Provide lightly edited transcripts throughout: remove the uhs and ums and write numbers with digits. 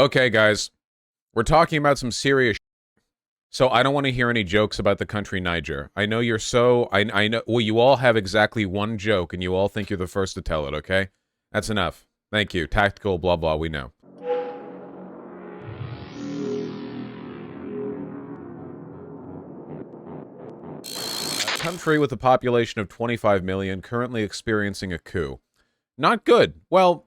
Okay, guys, we're talking about some serious so I don't want to hear any jokes about the country Niger. I know you're so I know well you all have exactly one joke and you all think you're the first to tell it, okay? That's enough. Thank you. Tactical blah blah, we know. A country with a population of 25 million currently experiencing a coup. Not good. Well,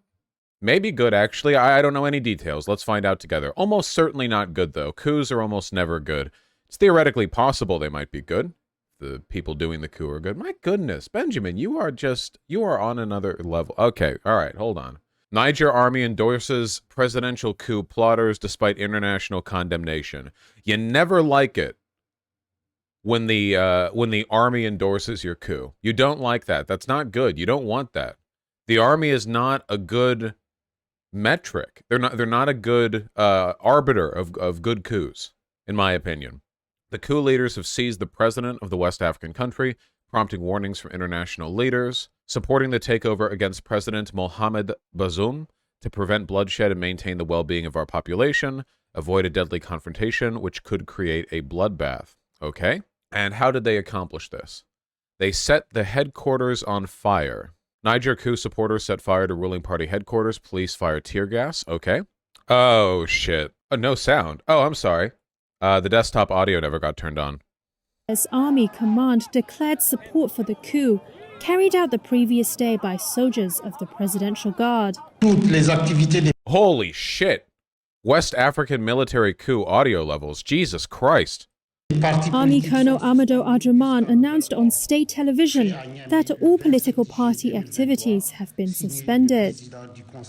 maybe good, actually. I don't know any details. Let's find out together. Almost certainly not good, though. Coups are almost never good. It's theoretically possible they might be good. The people doing the coup are good. My goodness, Benjamin, you are on another level. Okay, all right, hold on. Niger army endorses presidential coup plotters despite international condemnation. You never like it when the army endorses your coup. You don't like that. That's not good. You don't want that. The army is not a good metric. They're not a good arbiter of good coups, in my opinion. The coup leaders have seized the president of the West African country, prompting warnings from international leaders, supporting the takeover against President Mohamed Bazoum to prevent bloodshed and maintain the well-being of our population, avoid a deadly confrontation which could create a bloodbath. Okay? And how did they accomplish this? They set the headquarters on fire. Niger coup supporters set fire to ruling party headquarters. Police fire tear gas. Okay. Oh, shit. Oh, no sound. Oh, I'm sorry. The desktop audio never got turned on. As Army Command declared support for the coup, carried out the previous day by soldiers of the Presidential Guard. Holy shit. West African military coup audio levels. Jesus Christ. Army Colonel Amadou Adjaman announced on state television that all political party activities have been suspended.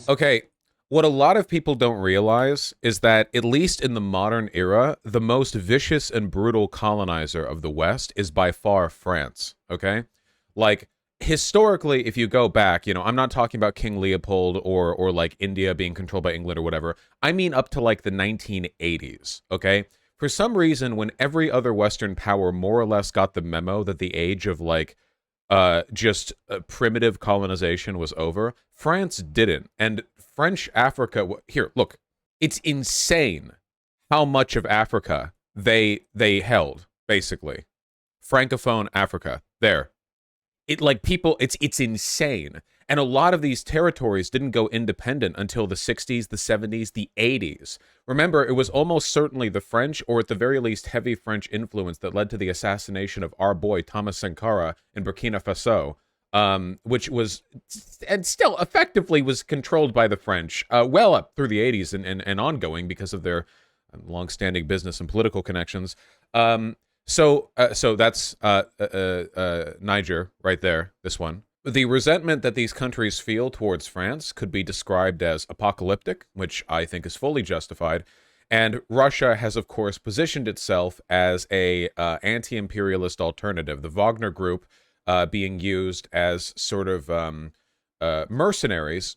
Okay, what a lot of people don't realize is that, at least in the modern era, the most vicious and brutal colonizer of the West is by far France, okay? Like, historically, if you go back, I'm not talking about King Leopold or like India being controlled by England or whatever. I mean up to like the 1980s, okay? For some reason, when every other Western power more or less got the memo that the age of, like, primitive colonization was over, France didn't. And French Africa... Here, look. It's insane how much of Africa they held, basically. Francophone Africa. There. It's insane. And a lot of these territories didn't go independent until the 60s, the 70s, the 80s. Remember, it was almost certainly the French, or at the very least heavy French influence, that led to the assassination of our boy Thomas Sankara in Burkina Faso, which was, and still effectively was controlled by the French, well up through the 80s and ongoing because of their long-standing business and political connections. So that's Niger right there, this one. The resentment that these countries feel towards France could be described as apocalyptic, which I think is fully justified. And Russia has, of course, positioned itself as a anti-imperialist alternative. The Wagner Group being used as sort of mercenaries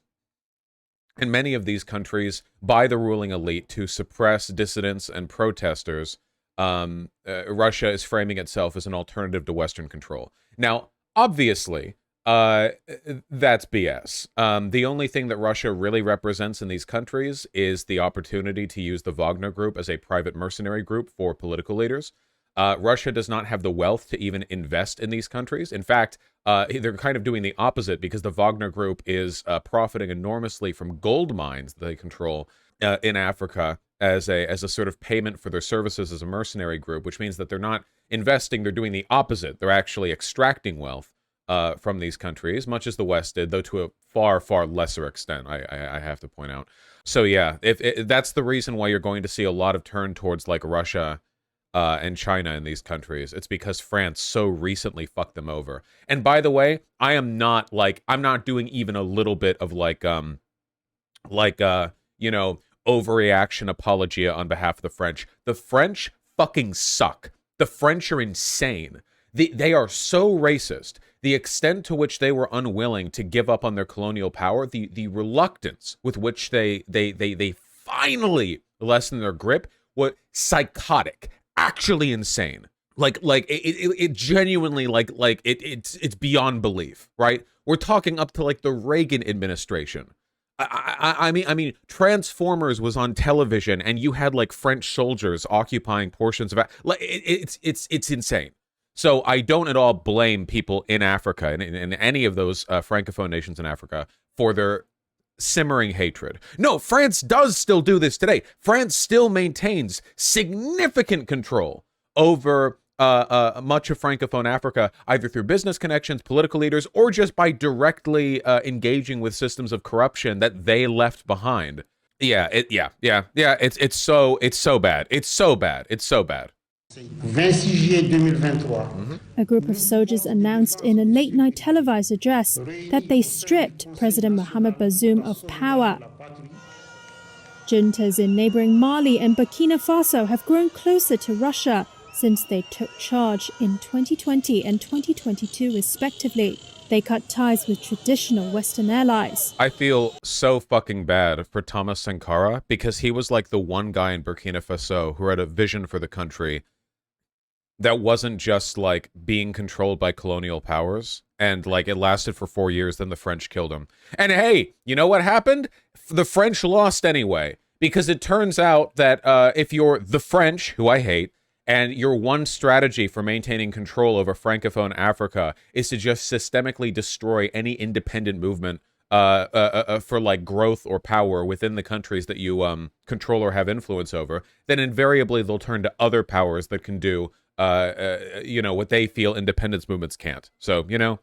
in many of these countries by the ruling elite to suppress dissidents and protesters. Russia is framing itself as an alternative to Western control. Now, obviously, that's BS. The only thing that Russia really represents in these countries is the opportunity to use the Wagner Group as a private mercenary group for political leaders. Russia does not have the wealth to even invest in these countries. In fact, they're kind of doing the opposite because the Wagner Group is profiting enormously from gold mines that they control in Africa as a sort of payment for their services as a mercenary group, which means that they're not investing, they're doing the opposite. They're actually extracting wealth from these countries, much as the West did, though to a far, far lesser extent, I have to point out. So yeah, if that's the reason why you're going to see a lot of turn towards like Russia and China in these countries. It's because France so recently fucked them over. And by the way, I'm not doing even a little bit of overreaction apologia on behalf of the French. The French fucking suck. The French are insane. They are so racist. The extent to which they were unwilling to give up on their colonial power, the reluctance with which they finally lessen their grip, was psychotic, actually insane. It genuinely it's beyond belief, right? We're talking up to like the Reagan administration. I mean, Transformers was on television, and you had like French soldiers occupying portions of it. Like it's insane. So I don't at all blame people in Africa and in any of those francophone nations in Africa for their simmering hatred. No, France does still do this today. France still maintains significant control over much of Francophone Africa, either through business connections, political leaders, or just by directly engaging with systems of corruption that they left behind. Yeah, it's so bad. It's so bad. It's so bad. 26 juillet 2023. A group of soldiers announced in a late-night televised address that they stripped President Mohamed Bazoum of power. Juntas in neighboring Mali and Burkina Faso have grown closer to Russia since they took charge in 2020 and 2022 respectively. They cut ties with traditional Western allies. I feel so fucking bad for Thomas Sankara because he was like the one guy in Burkina Faso who had a vision for the country that wasn't just like being controlled by colonial powers, and like it lasted for 4 years, then the French killed him. And hey, you know what happened? The French lost anyway, because it turns out that if you're the French, who I hate, and your one strategy for maintaining control over Francophone Africa is to just systemically destroy any independent movement for like growth or power within the countries that you control or have influence over, then invariably they'll turn to other powers that can do you know, what they feel independence movements can't. So, you know,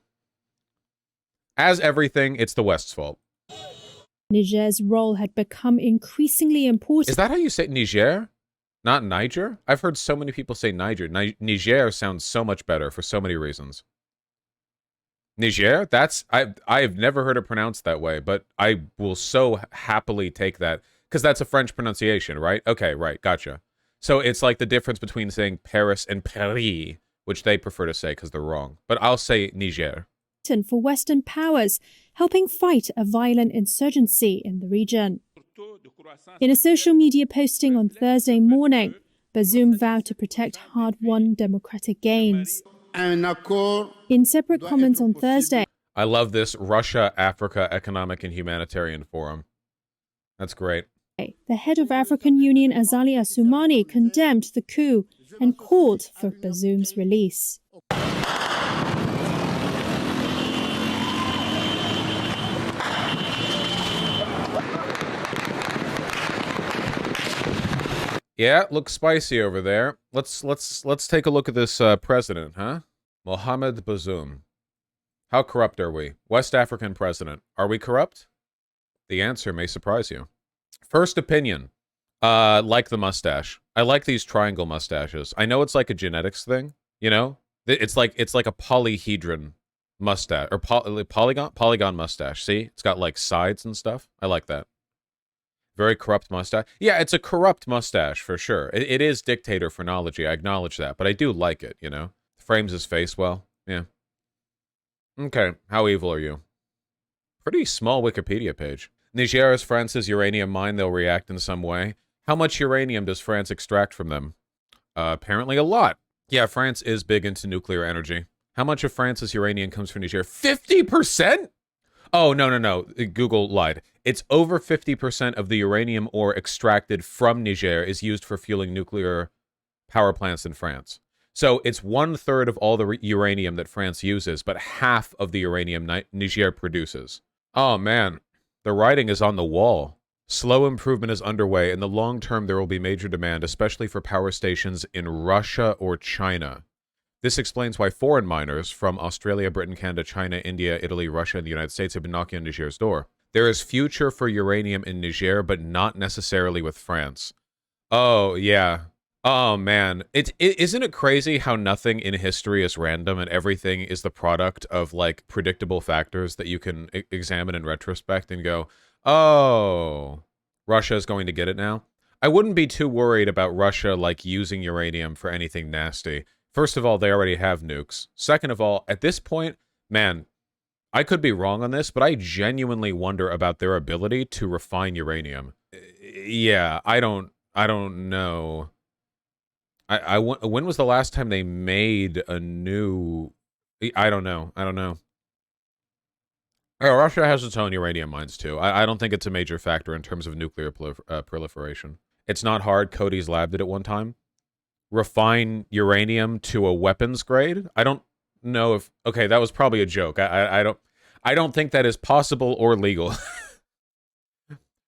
as everything, it's the West's fault. Niger's role had become increasingly important. Is that how you say Niger? Not Niger? I've heard so many people say Niger. Niger sounds so much better for so many reasons. Niger? I've never heard it pronounced that way, but I will so happily take that, because that's a French pronunciation, right? Okay, right, gotcha. So it's like the difference between saying Paris and Paris, which they prefer to say because they're wrong. But I'll say Niger. For Western powers, helping fight a violent insurgency in the region. In a social media posting on Thursday morning, Bazoum vowed to protect hard-won democratic gains. In separate comments on Thursday, I love this Russia-Africa Economic and Humanitarian Forum. That's great. The head of African Union, Azali Assoumani, condemned the coup and called for Bazoum's release. Yeah, looks spicy over there. Let's take a look at this president, huh? Mohamed Bazoum. How corrupt are we? West African president. Are we corrupt? The answer may surprise you. First opinion. Like the mustache. I like these triangle mustaches. I know it's like a genetics thing, you know? It's like a polyhedron mustache, or polygon mustache. See? It's got like sides and stuff. I like that. Very corrupt mustache. Yeah, it's a corrupt mustache for sure. It is dictator phrenology. I acknowledge that, but I do like it, you know? Frames his face well. Yeah. Okay, how evil are you? Pretty small Wikipedia page. Niger is France's uranium mine. They'll react in some way. How much uranium does France extract from them? Apparently a lot. Yeah, France is big into nuclear energy. How much of France's uranium comes from Niger? 50%? Oh, no. Google lied. It's over 50% of the uranium ore extracted from Niger is used for fueling nuclear power plants in France. So it's 1/3 of all the uranium that France uses, but half of the uranium Niger produces. Oh, man. The writing is on the wall. Slow improvement is underway. In the long term, there will be major demand, especially for power stations in Russia or China. This explains why foreign miners from Australia, Britain, Canada, China, India, Italy, Russia, and the United States have been knocking on Niger's door. There is future for uranium in Niger, but not necessarily with France. Oh, yeah. Oh, man. Isn't it crazy how nothing in history is random and everything is the product of, like, predictable factors that you can examine in retrospect and go, oh, Russia is going to get it now? I wouldn't be too worried about Russia, like, using uranium for anything nasty. First of all, they already have nukes. Second of all, at this point, man, I could be wrong on this, but I genuinely wonder about their ability to refine uranium. Yeah, I don't know. When was the last time they made a new... I don't know. Russia has its own uranium mines, too. I don't think it's a major factor in terms of nuclear proliferation. It's not hard. Cody's lab did it one time. Refine uranium to a weapons grade? I don't know if... Okay, that was probably a joke. I don't think that is possible or legal.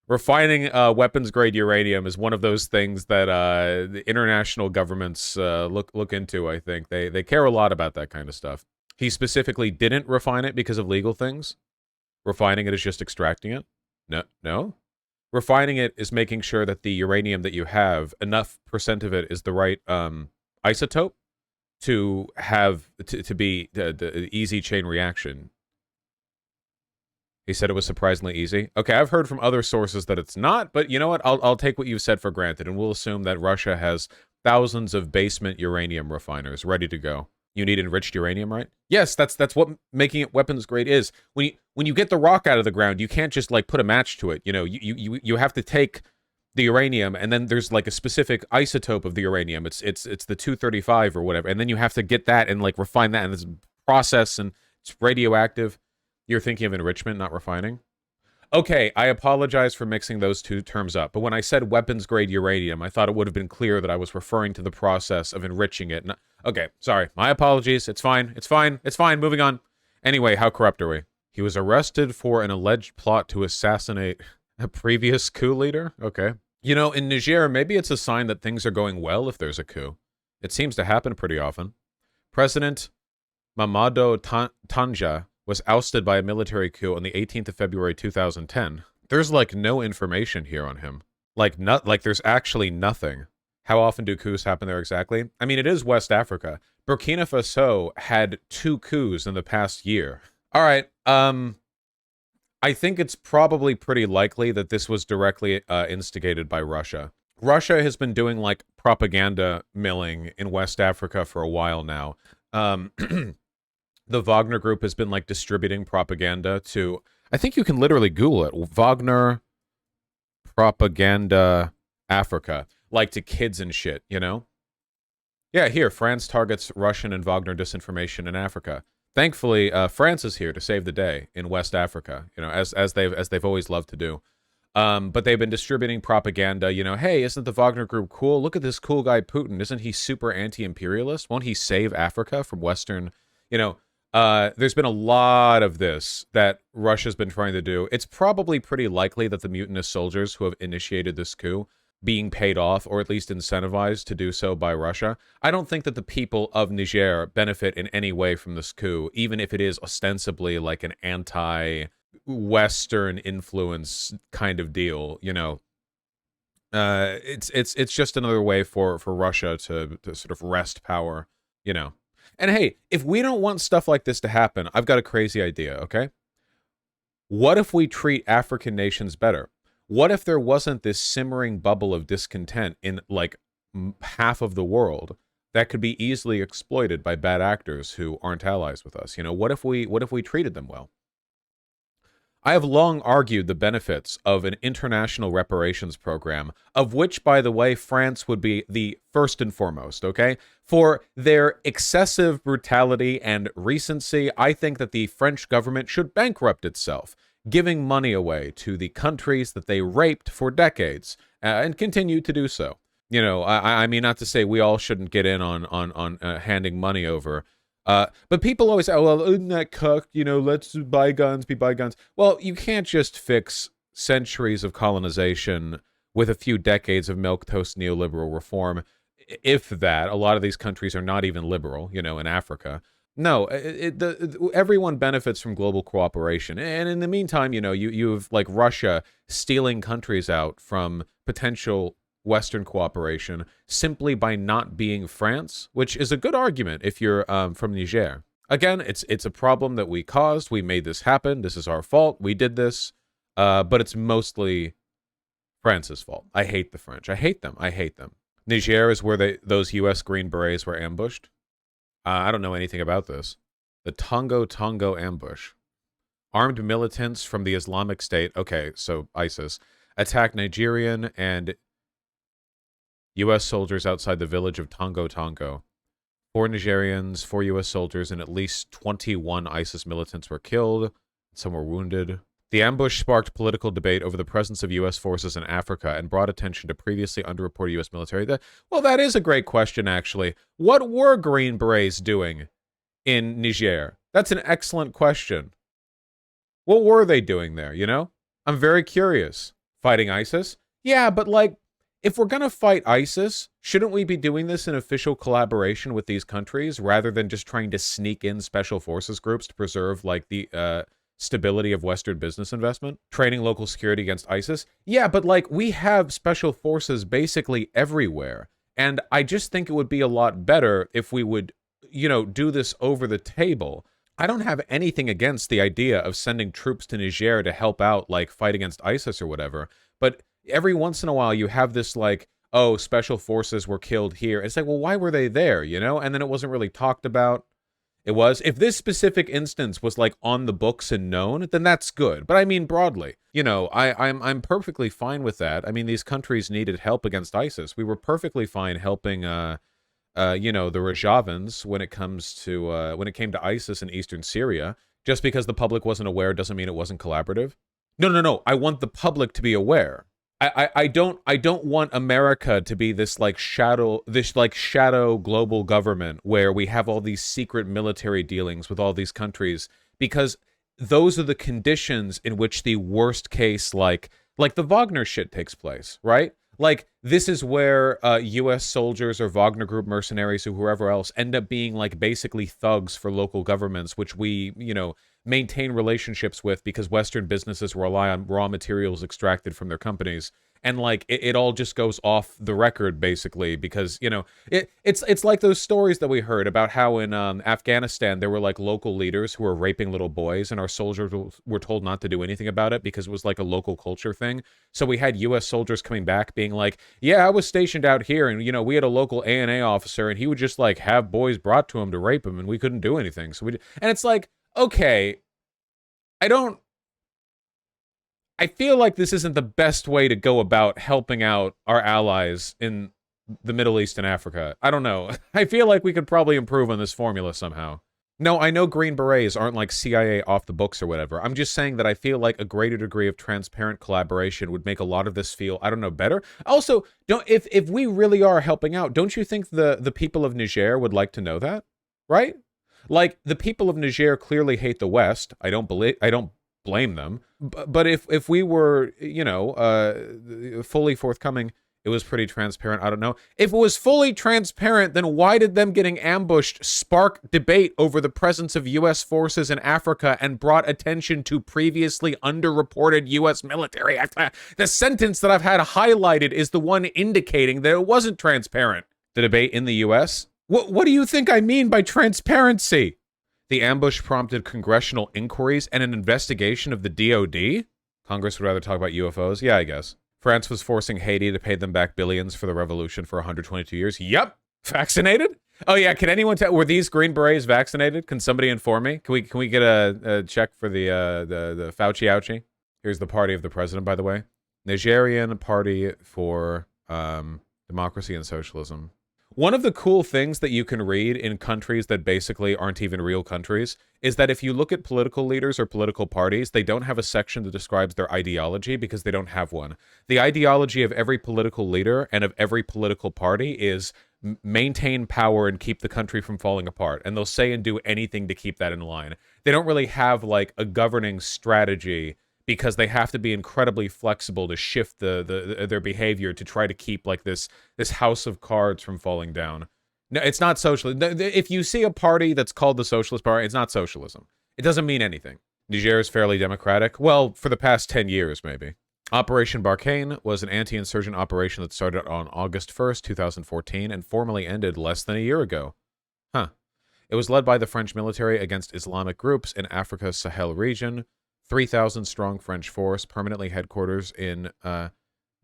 Refining weapons grade uranium is one of those things that the international governments look into, I think. They care a lot about that kind of stuff. He specifically didn't refine it because of legal things. Refining it is just extracting it? No? Refining it is making sure that the uranium that you have, enough percent of it is the right isotope to have, to be the easy chain reaction. He said it was surprisingly easy. Okay, I've heard from other sources that it's not, but you know what? I'll take what you've said for granted, and we'll assume that Russia has thousands of basement uranium refiners ready to go. You need enriched uranium, right? Yes, that's what making it weapons grade is. When you get the rock out of the ground, you can't just like put a match to it. You know, you have to take the uranium, and then there's like a specific isotope of the uranium. It's the 235 or whatever, and then you have to get that and like refine that in this process, and it's radioactive. You're thinking of enrichment, not refining. Okay, I apologize for mixing those two terms up, but when I said weapons-grade uranium, I thought it would have been clear that I was referring to the process of enriching it. Okay, sorry. My apologies. It's fine. It's fine. It's fine. Moving on. Anyway, how corrupt are we? He was arrested for an alleged plot to assassinate a previous coup leader? Okay. You know, in Niger, maybe it's a sign that things are going well if there's a coup. It seems to happen pretty often. President Mamadou Tanja was ousted by a military coup on the 18th of February 2010. There's like no information here on him. Like there's actually nothing. How often do coups happen there exactly? I mean, it is West Africa. Burkina Faso had 2 coups in the past year. All right, I think it's probably pretty likely that this was directly instigated by Russia. Russia has been doing like propaganda milling in West Africa for a while now. The Wagner Group has been, like, distributing propaganda to... I think you can literally Google it. Wagner Propaganda Africa. Like, to kids and shit, you know? Yeah, here, France targets Russian and Wagner disinformation in Africa. Thankfully, France is here to save the day in West Africa, you know, as they've always loved to do. But they've been distributing propaganda, you know, hey, isn't the Wagner Group cool? Look at this cool guy Putin. Isn't he super anti-imperialist? Won't he save Africa from Western, you know... there's been a lot of this that Russia's been trying to do. It's probably pretty likely that the mutinous soldiers who have initiated this coup being paid off, or at least incentivized to do so by Russia. I don't think that the people of Niger benefit in any way from this coup, even if it is ostensibly like an anti-Western influence kind of deal, you know. It's just another way for Russia to sort of wrest power, you know. And hey, if we don't want stuff like this to happen, I've got a crazy idea, okay? What if we treat African nations better? What if there wasn't this simmering bubble of discontent in, like, half of the world that could be easily exploited by bad actors who aren't allies with us? You know, what if we treated them well? I have long argued the benefits of an international reparations program, of which, by the way, France would be the first and foremost, okay? For their excessive brutality and recency, I think that the French government should bankrupt itself, giving money away to the countries that they raped for decades, and continue to do so. You know, I mean, not to say we all shouldn't get in on handing money over, but people always say, oh, well, isn't that cucked? You know, let's bygones be bygones. Well, you can't just fix centuries of colonization with a few decades of milquetoast neoliberal reform. If that, a lot of these countries are not even liberal, you know, in Africa. No, everyone benefits from global cooperation. And in the meantime, you know, you have like Russia stealing countries out from potential Western cooperation simply by not being France, which is a good argument if you're from Niger. Again, it's a problem that we caused. We made this happen. This is our fault. We did this. But it's mostly France's fault. I hate the French. I hate them. I hate them. Niger is where those U.S. Green Berets were ambushed. I don't know anything about this. The Tongo ambush. Armed militants from the Islamic State, okay, so ISIS, attacked Nigerian and U.S. soldiers outside the village of Tongo. 4 Nigerians, 4 U.S. soldiers, and at least 21 ISIS militants were killed. Some were wounded. The ambush sparked political debate over the presence of U.S. forces in Africa and brought attention to previously underreported U.S. military. Well, that is a great question, actually. What were Green Berets doing in Niger? That's an excellent question. What were they doing there, you know? I'm very curious. Fighting ISIS? Yeah, but like, if we're gonna fight ISIS, shouldn't we be doing this in official collaboration with these countries rather than just trying to sneak in special forces groups to preserve, like, the, stability of Western business investment, training local security against ISIS? Yeah, but like, we have special forces basically everywhere. And I just think it would be a lot better if we would, you know, do this over the table. I don't have anything against the idea of sending troops to Niger to help out, like, fight against ISIS or whatever. But every once in a while you have this, like, oh, special forces were killed here. It's like, well, why were they there, you know? And then it wasn't really talked about. It was. If this specific instance was like on the books and known, then that's good. But I mean broadly, you know, I'm perfectly fine with that. I mean, these countries needed help against ISIS. We were perfectly fine helping, you know, the Rojavans when it comes to when it came to ISIS in eastern Syria. Just because the public wasn't aware doesn't mean it wasn't collaborative. No. I want the public to be aware. I don't want America to be this shadow global government where we have all these secret military dealings with all these countries, because those are the conditions in which the worst case like the Wagner shit takes place, right? Like, this is where U.S. soldiers or Wagner Group mercenaries or whoever else end up being like basically thugs for local governments, which we, you know, maintain relationships with because Western businesses rely on raw materials extracted from their companies. And like it all just goes off the record basically because, you know, it's like those stories that we heard about how in Afghanistan there were like local leaders who were raping little boys and our soldiers were told not to do anything about it because it was like a local culture thing. So we had U.S. soldiers coming back being like, yeah, I was stationed out here and, you know, we had a local ANA officer and he would just like have boys brought to him to rape them and we couldn't do anything. So and it's like, okay, I feel like this isn't the best way to go about helping out our allies in the Middle East and Africa. I don't know. I feel like we could probably improve on this formula somehow. No, I know Green Berets aren't like CIA off the books or whatever. I'm just saying that I feel like a greater degree of transparent collaboration would make a lot of this feel, I don't know, better. Also, if we really are helping out, don't you think the people of Niger would like to know that? Right? Like, the people of Niger clearly hate the West. I don't blame them. But if we were, you know, fully forthcoming, it was pretty transparent. I don't know. If it was fully transparent, then why did them getting ambushed spark debate over the presence of U.S. forces in Africa and brought attention to previously underreported U.S. military? The sentence that I've had highlighted is the one indicating that it wasn't transparent. The debate in the U.S.? What do you think I mean by transparency? The ambush prompted congressional inquiries and an investigation of the DoD? Congress would rather talk about UFOs? Yeah, I guess. France was forcing Haiti to pay them back billions for the revolution for 122 years. Yep. Vaccinated? Oh yeah, can anyone tell, were these Green Berets vaccinated? Can somebody inform me? Can we get a check for the Fauci ouchie? Here's the party of the president, by the way. Nigerian Party for Democracy and Socialism. One of the cool things that you can read in countries that basically aren't even real countries is that if you look at political leaders or political parties, they don't have a section that describes their ideology because they don't have one. The ideology of every political leader and of every political party is maintain power and keep the country from falling apart. And they'll say and do anything to keep that in line. They don't really have like a governing strategy because they have to be incredibly flexible to shift their behavior to try to keep like this house of cards from falling down. No, it's not socialism. If you see a party that's called the Socialist Party, it's not socialism. It doesn't mean anything. Niger is fairly democratic. Well, for the past 10 years, maybe. Operation Barkhane was an anti-insurgent operation that started on August 1st, 2014, and formally ended less than a year ago. Huh. It was led by the French military against Islamic groups in Africa's Sahel region. 3,000-strong French force, permanently headquarters in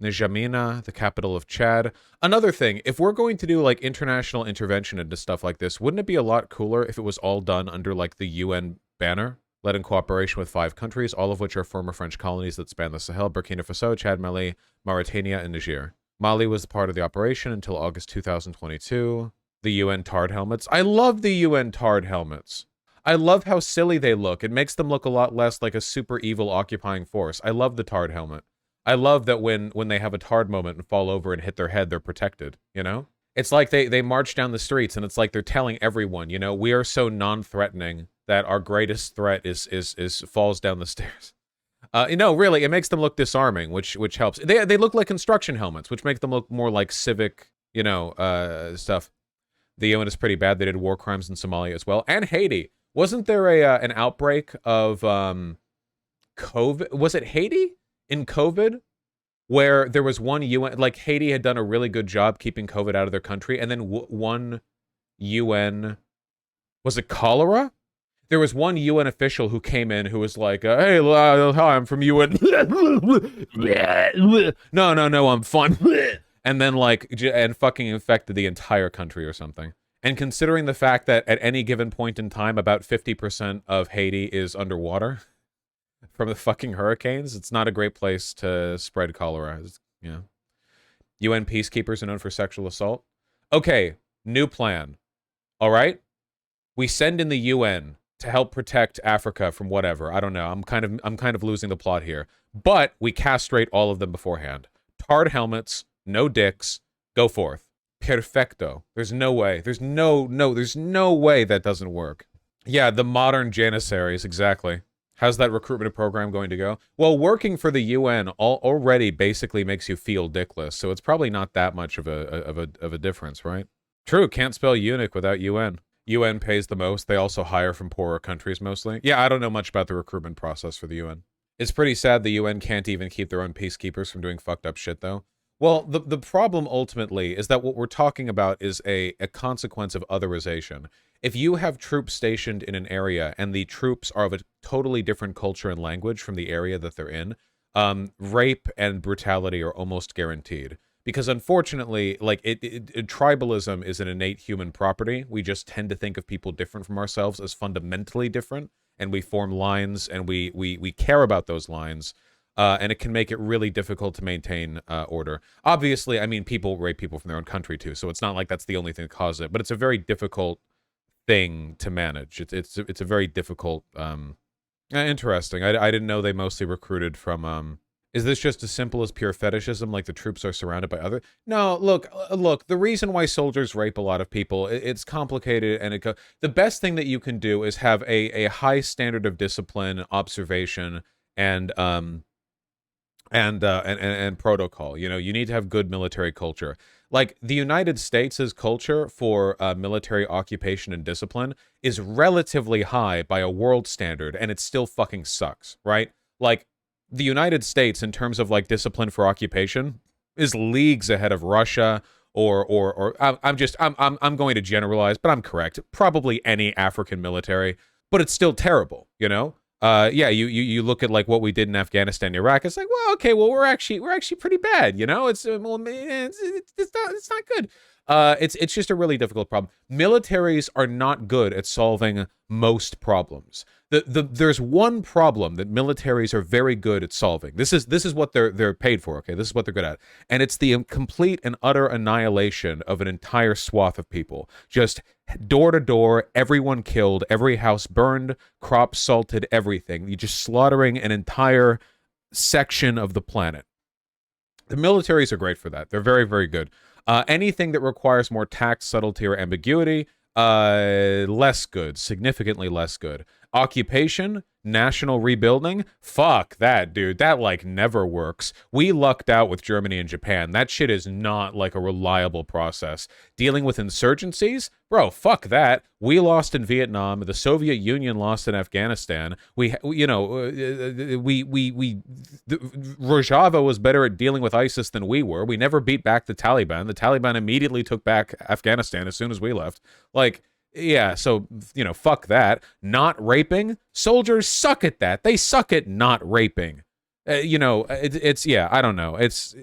N'Djamena, the capital of Chad. Another thing, if we're going to do like international intervention into stuff like this, wouldn't it be a lot cooler if it was all done under like the UN banner, led in cooperation with 5 countries, all of which are former French colonies that span the Sahel, Burkina Faso, Chad, Mali, Mauritania, and Niger. Mali was part of the operation until August 2022. The UN tarred helmets. I love the UN tarred helmets. I love how silly they look. It makes them look a lot less like a super evil occupying force. I love the tarred helmet. I love that when they have a tarred moment and fall over and hit their head, they're protected, you know? It's like they march down the streets and it's like they're telling everyone, you know, we are so non-threatening that our greatest threat is falls down the stairs. No, really, it makes them look disarming, which helps. They look like construction helmets, which make them look more like civic, you know, stuff. The UN is pretty bad. They did war crimes in Somalia as well, and Haiti. Wasn't there an outbreak of COVID? Was it Haiti in COVID, where there was one UN, like Haiti had done a really good job keeping COVID out of their country, and then one UN, was it cholera? There was one UN official who came in who was like, hey, hi, I'm from UN. No, I'm fine. And then, like, and fucking infected the entire country or something. And considering the fact that at any given point in time, about 50% of Haiti is underwater from the fucking hurricanes, it's not a great place to spread cholera. Yeah. UN peacekeepers are known for sexual assault. Okay, new plan. All right? We send in the UN to help protect Africa from whatever. I don't know. I'm kind of losing the plot here. But we castrate all of them beforehand. Tarred helmets, no dicks, go forth. Perfecto. There's no way. There's no way that doesn't work. Yeah, the modern janissaries, exactly. How's that recruitment program going to go? Well, working for the UN already basically makes you feel dickless, so it's probably not that much of a difference, right? True, can't spell eunuch without UN. UN pays the most. They also hire from poorer countries mostly. Yeah, I don't know much about the recruitment process for the UN. It's pretty sad the UN can't even keep their own peacekeepers from doing fucked up shit, though. Well, the problem ultimately is that what we're talking about is a consequence of otherization. If you have troops stationed in an area and the troops are of a totally different culture and language from the area that they're in, rape and brutality are almost guaranteed. Because unfortunately, like, tribalism is an innate human property. We just tend to think of people different from ourselves as fundamentally different, and we form lines, and we care about those lines, and it can make it really difficult to maintain order. Obviously, I mean, people rape people from their own country too, so it's not like that's the only thing that causes it, but it's a very difficult thing to manage. It's a very difficult, interesting. I didn't know they mostly recruited from, is this just as simple as pure fetishism, like the troops are surrounded by other? No, look, the reason why soldiers rape a lot of people, it's complicated, and the best thing that you can do is have a high standard of discipline, observation, and protocol. You know, you need to have good military culture. Like, the United States' culture for military occupation and discipline is relatively high by a world standard, and it still fucking sucks, right? Like, the United States, in terms of, like, discipline for occupation, is leagues ahead of Russia, or I'm going to generalize, but I'm correct. Probably any African military, but it's still terrible, you know? Yeah, you look at, like, what we did in Afghanistan and Iraq. It's like, well, okay, well, we're actually pretty bad, you know? It's not good. It's just a really difficult problem. Militaries are not good at solving most problems. There's one problem that militaries are very good at solving. This is what they're paid for. Okay, this is what they're good at, and it's the complete and utter annihilation of an entire swath of people. Just door to door, everyone killed, every house burned, crops salted, everything. You're just slaughtering an entire section of the planet. The militaries are great for that. They're very, very good. Anything that requires more tact, subtlety, or ambiguity, less good, significantly less good. Occupation, national rebuilding, fuck that, dude. That, like, never works. We lucked out with Germany and Japan. That shit is not, like, a reliable process. Dealing with insurgencies, bro, fuck that. We lost in Vietnam. The Soviet Union lost in Afghanistan. Rojava was better at dealing with ISIS than we were. We never beat back the Taliban. The Taliban immediately took back Afghanistan as soon as we left. Like, yeah, so, you know, fuck that. Not raping? Soldiers suck at that. They suck at not raping. You know, it's yeah, I don't know. It's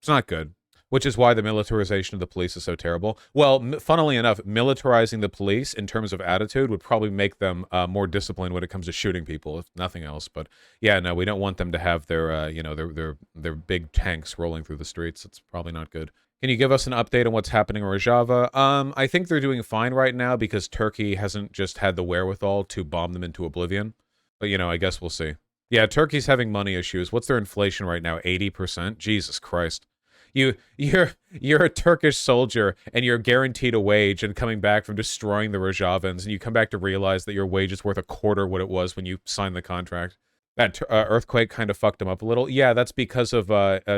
not good. Which is why the militarization of the police is so terrible. Well, funnily enough, militarizing the police in terms of attitude would probably make them more disciplined when it comes to shooting people, if nothing else. But yeah, no, we don't want them to have their, their big tanks rolling through the streets. It's probably not good. Can you give us an update on what's happening in Rojava? I think they're doing fine right now because Turkey hasn't just had the wherewithal to bomb them into oblivion. But, I guess we'll see. Yeah, Turkey's having money issues. What's their inflation right now? 80%? Jesus Christ. You're a Turkish soldier and you're guaranteed a wage and coming back from destroying the Rojavans, and you come back to realize that your wage is worth a quarter what it was when you signed the contract. That earthquake kind of fucked them up a little. Yeah, that's because of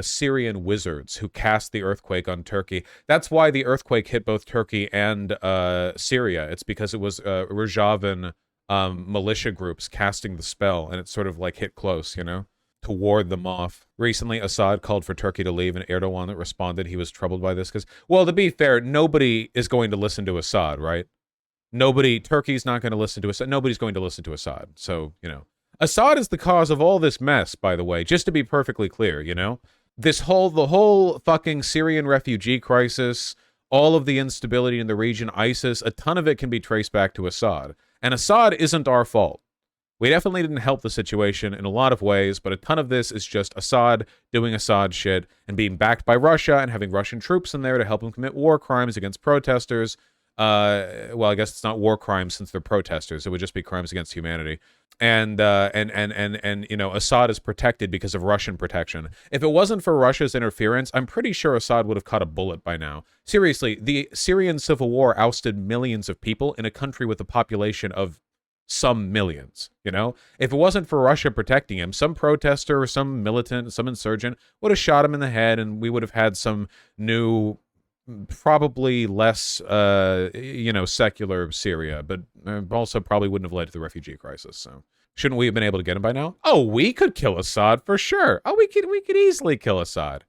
Syrian wizards who cast the earthquake on Turkey. That's why the earthquake hit both Turkey and Syria. It's because it was Rojavan militia groups casting the spell, and it sort of like hit close, to ward them off. Recently, Assad called for Turkey to leave, and Erdogan responded he was troubled by this because, well, to be fair, nobody is going to listen to Assad, right? Turkey's not going to listen to Assad. Nobody's going to listen to Assad. So, Assad is the cause of all this mess, by the way, just to be perfectly clear, the whole fucking Syrian refugee crisis, all of the instability in the region, ISIS, a ton of it can be traced back to Assad. And Assad isn't our fault. We definitely didn't help the situation in a lot of ways, but a ton of this is just Assad doing Assad shit and being backed by Russia and having Russian troops in there to help him commit war crimes against protesters. Well, I guess it's not war crimes since they're protesters. It would just be crimes against humanity. And Assad is protected because of Russian protection. If it wasn't for Russia's interference, I'm pretty sure Assad would have caught a bullet by now. Seriously, the Syrian civil war ousted millions of people in a country with a population of some millions, If it wasn't for Russia protecting him, some protester or some militant, some insurgent would have shot him in the head, and we would have had some new, probably less, secular Syria, but also probably wouldn't have led to the refugee crisis, so. Shouldn't we have been able to get him by now? Oh, we could kill Assad for sure. Oh, we could easily kill Assad.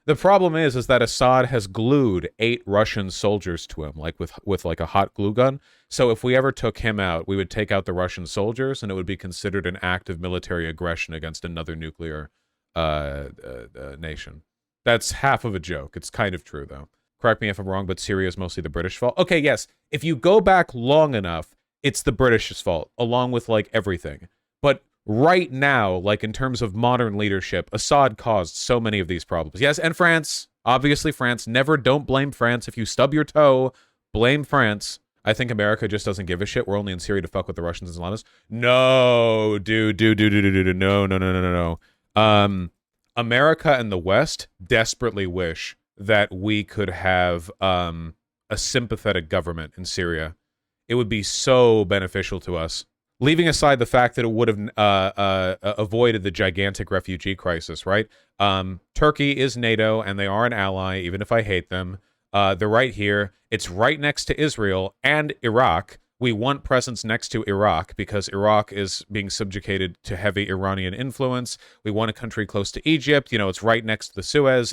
The problem is that Assad has glued 8 Russian soldiers to him, like with like a hot glue gun. So if we ever took him out, we would take out the Russian soldiers, and it would be considered an act of military aggression against another nuclear nation. That's half of a joke. It's kind of true, though. Correct me if I'm wrong, but Syria is mostly the British fault. Okay, yes. If you go back long enough, it's the British's fault, along with like everything. But right now, like in terms of modern leadership, Assad caused so many of these problems. Yes, and France. Obviously, France. Don't blame France. If you stub your toe, blame France. I think America just doesn't give a shit. We're only in Syria to fuck with the Russians and Islamists. No, dude. No. America and the West desperately wish that we could have a sympathetic government in Syria. It would be so beneficial to us. Leaving aside the fact that it would have avoided the gigantic refugee crisis, right? Turkey is NATO, and they are an ally, even if I hate them. They're right here. It's right next to Israel and Iraq. We want presence next to Iraq because Iraq is being subjugated to heavy Iranian influence. We want a country close to Egypt. It's right next to the Suez.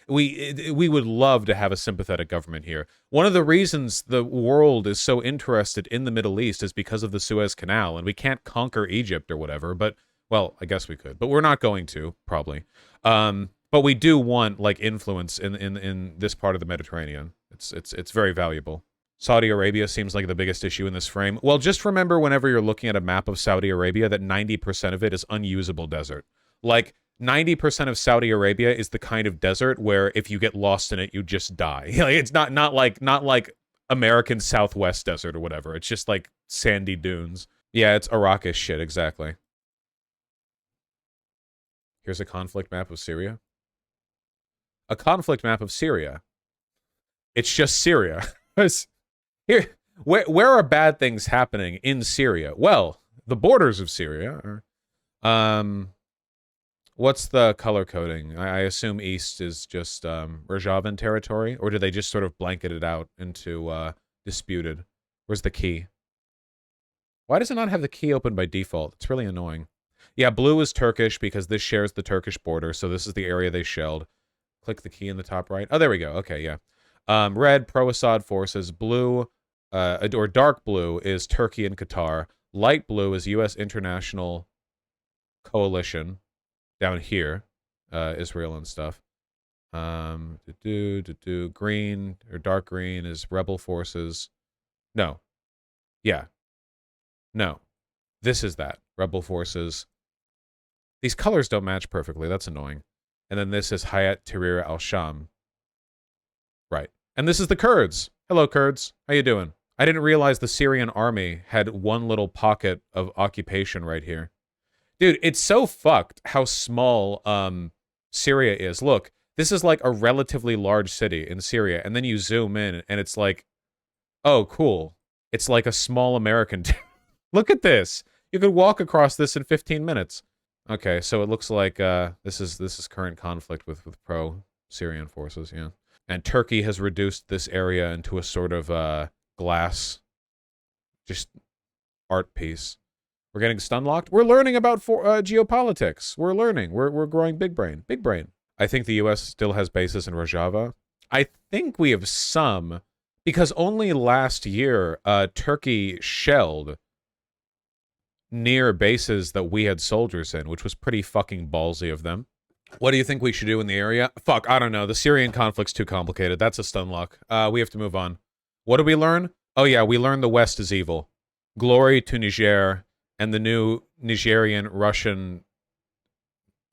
We would love to have a sympathetic government here. One of the reasons the world is so interested in the Middle East is because of the Suez Canal, and we can't conquer Egypt or whatever, but, well, I guess we could, but we're not going to, probably. But we do want, like, influence in this part of the Mediterranean. It's very valuable. Saudi Arabia seems like the biggest issue in this frame. Well, just remember whenever you're looking at a map of Saudi Arabia that 90% of it is unusable desert. Like, 90% of Saudi Arabia is the kind of desert where if you get lost in it, you just die. It's not like American Southwest desert or whatever. It's just like sandy dunes. Yeah, it's Iraq-ish shit, exactly. Here's a conflict map of Syria. A conflict map of Syria. It's just Syria. Here, where are bad things happening in Syria? Well, the borders of Syria are, what's the color coding? I assume east is just Rojavan territory, or do they just sort of blanket it out into disputed? Where's the key? Why does it not have the key open by default? It's really annoying. Yeah, blue is Turkish because this shares the Turkish border, so this is the area they shelled. Click the key in the top right. Oh, there we go. Okay, yeah. Red, pro-Assad forces. Blue, or dark blue, is Turkey and Qatar. Light blue is U.S. international coalition down here, Israel and stuff. Green or dark green is rebel forces. No. Yeah. No. This is that. Rebel forces. These colors don't match perfectly. That's annoying. And then this is Hayat Tahrir al-Sham. Right. And this is the Kurds. Hello, Kurds. How you doing? I didn't realize the Syrian army had one little pocket of occupation right here. Dude, it's so fucked how small Syria is. Look, this is like a relatively large city in Syria, and then you zoom in, and it's like, oh, cool. It's like a small American town. Look at this. You could walk across this in 15 minutes. Okay, so it looks like this is current conflict with pro-Syrian forces, yeah. And Turkey has reduced this area into a sort of glass, just art piece. We're getting stun-locked. We're learning about geopolitics. We're learning. We're growing big brain. Big brain. I think the U.S. still has bases in Rojava. I think we have some, because only last year Turkey shelled near bases that we had soldiers in, which was pretty fucking ballsy of them. What do you think we should do in the area? Fuck, I don't know. The Syrian conflict's too complicated. That's a stun lock. We have to move on. What did we learn? Oh yeah, we learned the West is evil. Glory to Niger and the new Nigerian-Russian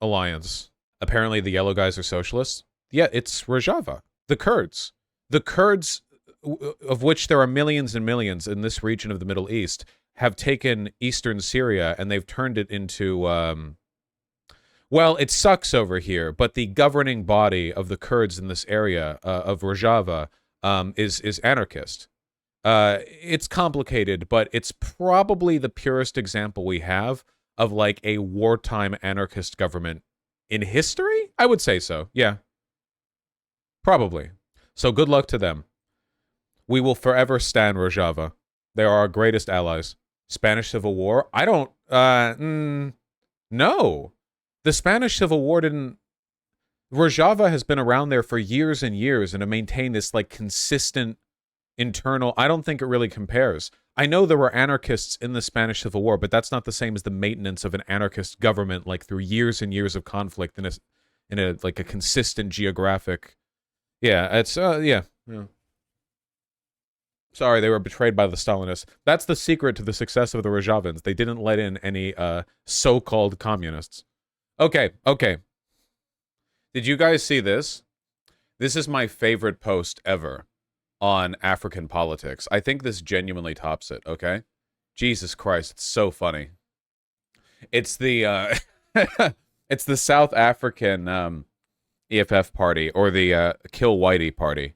alliance. Apparently the yellow guys are socialists. Yeah, it's Rojava. The Kurds. The Kurds, of which there are millions and millions in this region of the Middle East, have taken eastern Syria and they've turned it into, well, it sucks over here, but the governing body of the Kurds in this area of Rojava is anarchist. It's complicated, but it's probably the purest example we have of like a wartime anarchist government in history? I would say so, yeah. Probably. So good luck to them. We will forever stand Rojava. They are our greatest allies. Spanish Civil War? I don't, no. The Spanish Civil War didn't... Rojava has been around there for years and years and to maintain this, like, consistent internal... I don't think it really compares. I know there were anarchists in the Spanish Civil War, but that's not the same as the maintenance of an anarchist government, like, through years and years of conflict in a like, a consistent geographic... Yeah, it's, yeah. Sorry, they were betrayed by the Stalinists. That's the secret to the success of the Rojavans. They didn't let in any so-called communists. Okay, okay. Did you guys see this? This is my favorite post ever on African politics. I think this genuinely tops it, okay? Jesus Christ, it's so funny. It's the it's the South African EFF party, or the Kill Whitey party.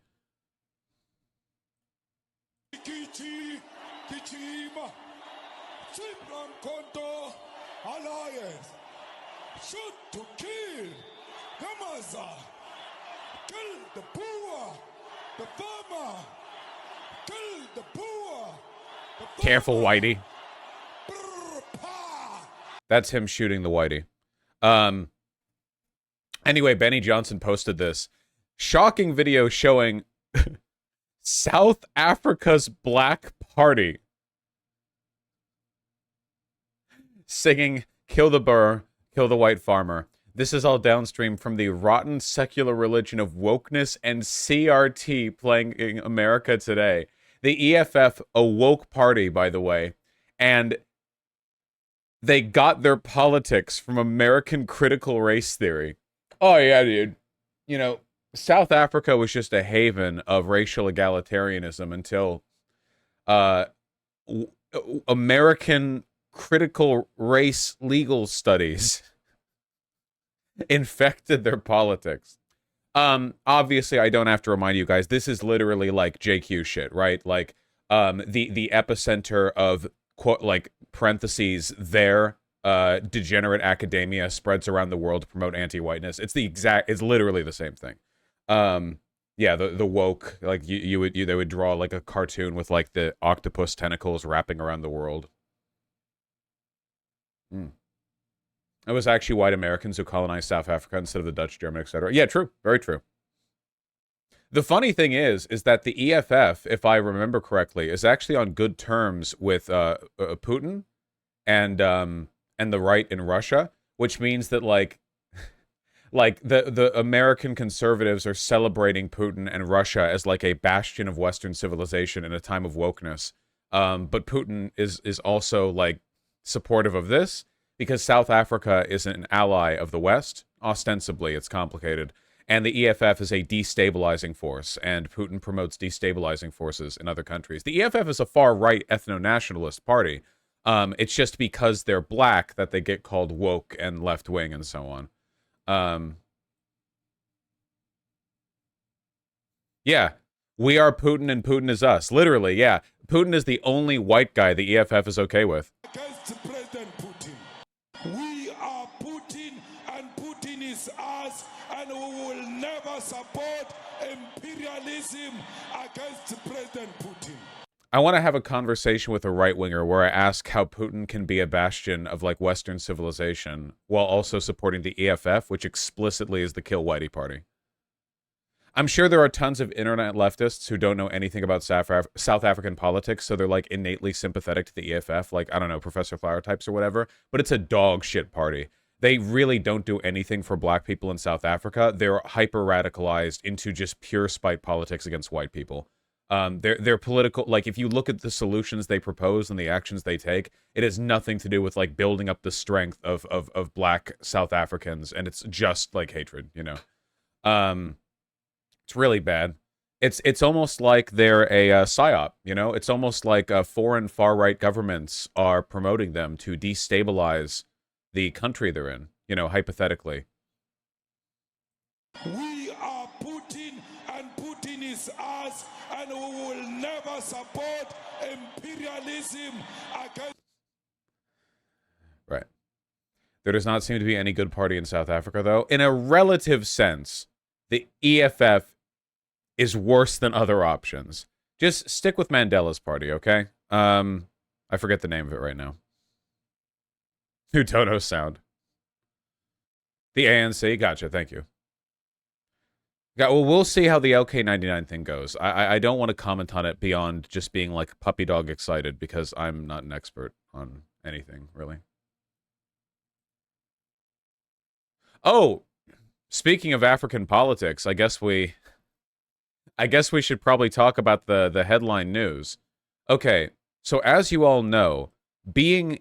Careful, Whitey. That's him shooting the Whitey. Anyway, Benny Johnson posted this shocking video showing South Africa's Black Party singing "Kill the Boer, kill the white farmer." This is all downstream from the rotten secular religion of wokeness and CRT playing in America today. The EFF, a woke party, by the way, and they got their politics from American critical race theory. Oh, yeah, dude. You know, South Africa was just a haven of racial egalitarianism until American critical race legal studies infected their politics. Obviously, I don't have to remind you guys, this is literally like JQ shit, right? Like, the epicenter of, quote, like, parentheses, their degenerate academia spreads around the world to promote anti-whiteness. It's literally the same thing. Yeah, the woke, like, they would draw, like, a cartoon with, like, the octopus tentacles wrapping around the world. It was actually white Americans who colonized South Africa instead of the Dutch, German, etc. Yeah, true. Very true. The funny thing is that the EFF, if I remember correctly, is actually on good terms with Putin and the right in Russia, which means that, like, Like, the American conservatives are celebrating Putin and Russia as like a bastion of Western civilization in a time of wokeness. But Putin is also like supportive of this because South Africa is an ally of the West. Ostensibly, it's complicated. And the EFF is a destabilizing force, and Putin promotes destabilizing forces in other countries. The EFF is a far-right ethno-nationalist party. It's just because they're black that they get called woke and left-wing and so on. Yeah, we are Putin and Putin is us. Literally, yeah. Putin is the only white guy the EFF is okay with. Against President Putin. We are Putin and Putin is us, and we will never support imperialism against President Putin. I want to have a conversation with a right-winger where I ask how Putin can be a bastion of, like, Western civilization while also supporting the EFF, which explicitly is the Kill Whitey party. I'm sure there are tons of internet leftists who don't know anything about South African politics, so they're, like, innately sympathetic to the EFF, like, I don't know, Professor Flower types or whatever, but it's a dog shit party. They really don't do anything for black people in South Africa. They're hyper-radicalized into just pure spite politics against white people. They're political, like, if you look at the solutions they propose and the actions they take, it has nothing to do with, like, building up the strength of black South Africans, and it's just, like, hatred, you know? It's really bad. It's almost like they're a psyop, you know? It's almost like foreign far-right governments are promoting them to destabilize the country they're in, you know, hypothetically. We are Putin and Putin is us, and we will never support imperialism against... Right. There does not seem to be any good party in South Africa, though. In a relative sense, the EFF is worse than other options. Just stick with Mandela's party, okay? I forget the name of it right now. Utono sound. The ANC, gotcha, thank you. Yeah, well, we'll see how the LK99 thing goes. I don't want to comment on it beyond just being, like, puppy dog excited, because I'm not an expert on anything, really. Oh, speaking of African politics, I guess we should probably talk about the headline news. Okay, so as you all know, being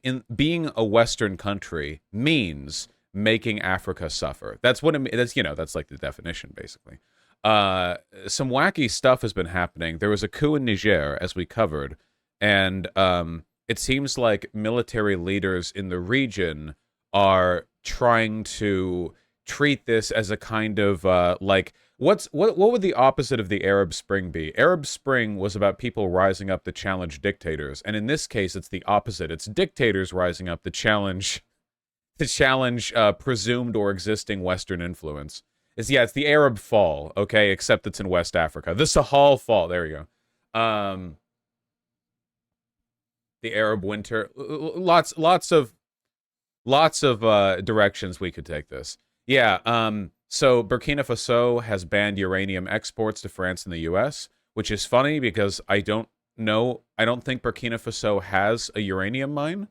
a Western country means making Africa suffer. That's what that's, you know, that's like the definition, basically. Some wacky stuff has been happening. There was a coup in Niger, as we covered, and it seems like military leaders in the region are trying to treat this as a kind of like, what would the opposite of the Arab Spring be? Arab Spring was about people rising up to challenge dictators, and in this case, it's the opposite. It's dictators rising up to challenge presumed or existing Western influence. It's the Arab Fall, okay, except it's in West Africa. The Sahel Fall. There you go. The Arab Winter. Lots of directions we could take this. Yeah. So Burkina Faso has banned uranium exports to France and the U.S., which is funny because I don't think Burkina Faso has a uranium mine.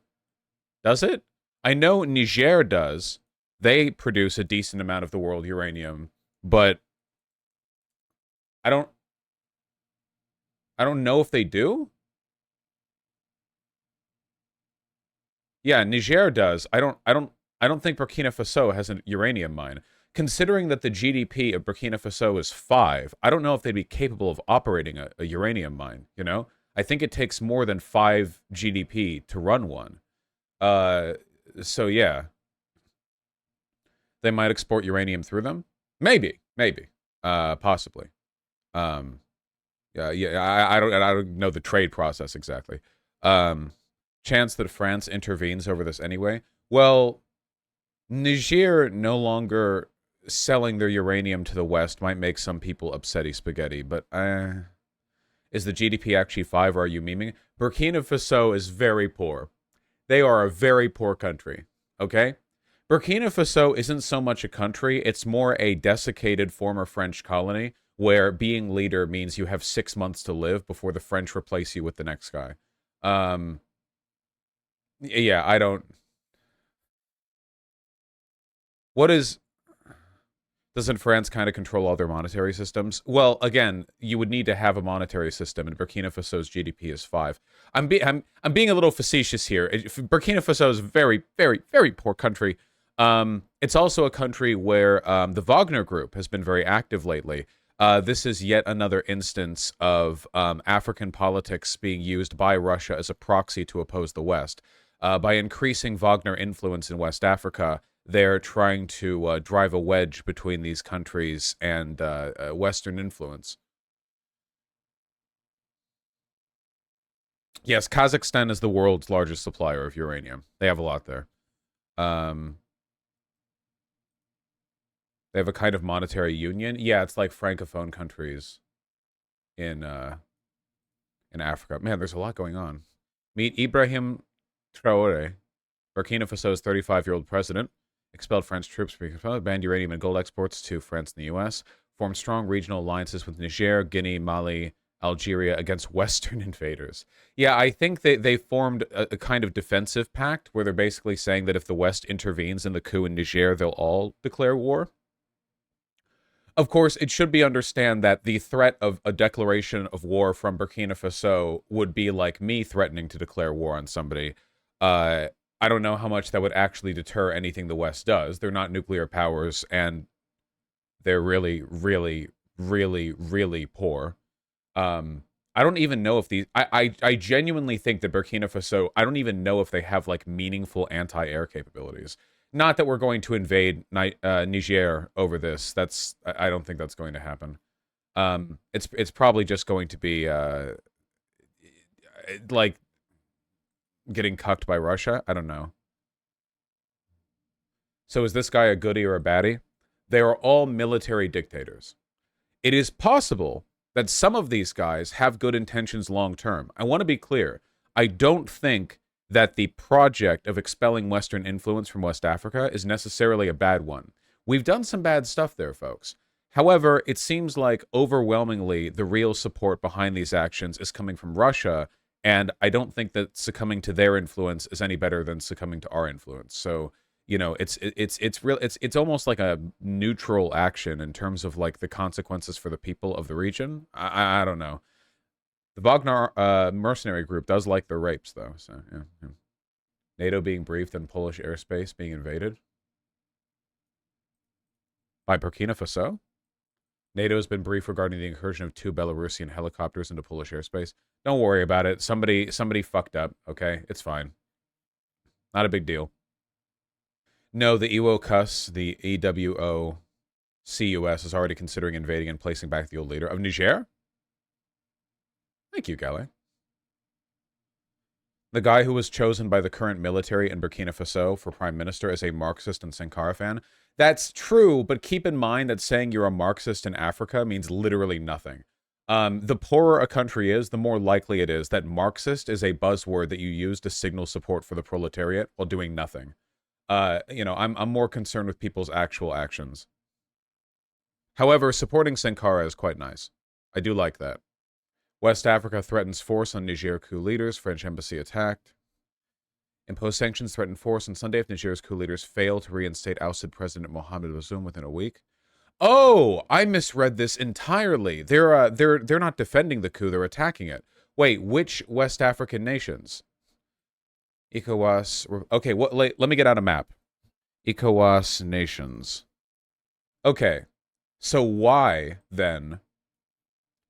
Does it? I know Niger does. They produce a decent amount of the world uranium, but I don't know if they do. Yeah, Niger does. I don't think Burkina Faso has a uranium mine. Considering that the GDP of Burkina Faso is 5, I don't know if they'd be capable of operating a uranium mine, you know? I think it takes more than 5 GDP to run one. So yeah. They might export uranium through them? Maybe. Possibly. I don't know the trade process exactly. Chance that France intervenes over this anyway? Well, Niger no longer selling their uranium to the West might make some people upsetty spaghetti, but is the GDP actually 5, or are you memeing? Burkina Faso is very poor. They are a very poor country, okay? Burkina Faso isn't so much a country, it's more a desiccated former French colony where being leader means you have 6 months to live before the French replace you with the next guy. Yeah, I don't... What is... Doesn't France kind of control all their monetary systems? Well, again, you would need to have a monetary system, and Burkina Faso's GDP is 5. I'm being a little facetious here. Burkina Faso is a very, very, very poor country. It's also a country where the Wagner Group has been very active lately. This is yet another instance of African politics being used by Russia as a proxy to oppose the West. By increasing Wagner influence in West Africa, they're trying to drive a wedge between these countries and Western influence. Yes, Kazakhstan is the world's largest supplier of uranium. They have a lot there. They have a kind of monetary union. Yeah, it's like Francophone countries in Africa. Man, there's a lot going on. Meet Ibrahim Traore, Burkina Faso's 35-year-old president. Expelled French troops, banned uranium and gold exports to France and the U.S., formed strong regional alliances with Niger, Guinea, Mali, Algeria against Western invaders. Yeah, I think they formed a kind of defensive pact where they're basically saying that if the West intervenes in the coup in Niger, they'll all declare war. Of course, it should be understood that the threat of a declaration of war from Burkina Faso would be like me threatening to declare war on somebody. I don't know how much that would actually deter anything the West does. They're not nuclear powers, and they're really, really, really, really poor. I don't even know if these... I genuinely think that Burkina Faso... I don't even know if they have, like, meaningful anti-air capabilities. Not that we're going to invade Niger over this. I don't think that's going to happen. It's probably just going to be, like... getting cucked by Russia? I don't know. So is this guy a goodie or a baddie? They are all military dictators. It is possible that some of these guys have good intentions long term. I want to be clear. I don't think that the project of expelling Western influence from West Africa is necessarily a bad one. We've done some bad stuff there, folks. However, it seems like overwhelmingly the real support behind these actions is coming from Russia, and I don't think that succumbing to their influence is any better than succumbing to our influence. So, you know, it's almost like a neutral action in terms of like the consequences for the people of the region. I don't know. The Wagner mercenary group does like their rapes, though. So yeah. NATO being briefed and Polish airspace being invaded by Burkina Faso. NATO has been briefed regarding the incursion of 2 Belarusian helicopters into Polish airspace. Don't worry about it. Somebody fucked up, okay? It's fine. Not a big deal. No, the EWOCUS, the EWOCUS, is already considering invading and placing back the old leader of Niger. Thank you, Gale. The guy who was chosen by the current military in Burkina Faso for prime minister is a Marxist and Sankara fan. That's true, but keep in mind that saying you're a Marxist in Africa means literally nothing. The poorer a country is, the more likely it is that Marxist is a buzzword that you use to signal support for the proletariat while doing nothing. You know, I'm more concerned with people's actual actions. However, supporting Sankara is quite nice. I do like that. West Africa threatens force on Niger coup leaders. French embassy attacked. Impose sanctions, threaten force on Sunday if Niger's coup leaders fail to reinstate ousted President Mohamed Bazoum within a week. Oh, I misread this entirely. They're not defending the coup; they're attacking it. Wait, which West African nations? ECOWAS. Okay, let me get out a map. ECOWAS nations. Okay, so why then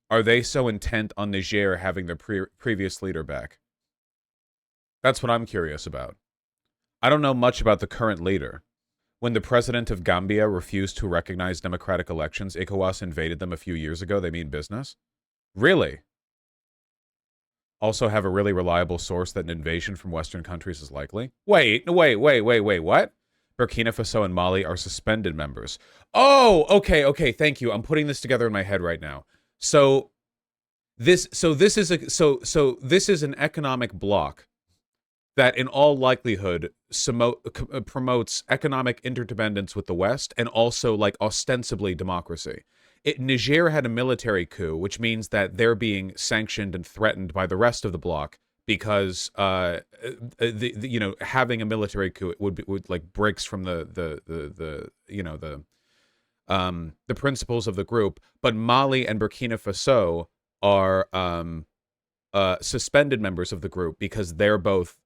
are they so intent on Niger having their previous leader back? That's what I'm curious about. I don't know much about the current leader. When the president of Gambia refused to recognize democratic elections, ECOWAS invaded them a few years ago. They mean business? Really? Also have a really reliable source that an invasion from Western countries is likely? Wait, what? Burkina Faso and Mali are suspended members. Oh, okay, thank you. I'm putting this together in my head right now. So this is an economic bloc that in all likelihood promotes economic interdependence with the West and also, like, ostensibly democracy. Niger had a military coup, which means that they're being sanctioned and threatened by the rest of the bloc because, you know, having a military coup would like breaks from the the principles of the group, but Mali and Burkina Faso are suspended members of the group because they're both.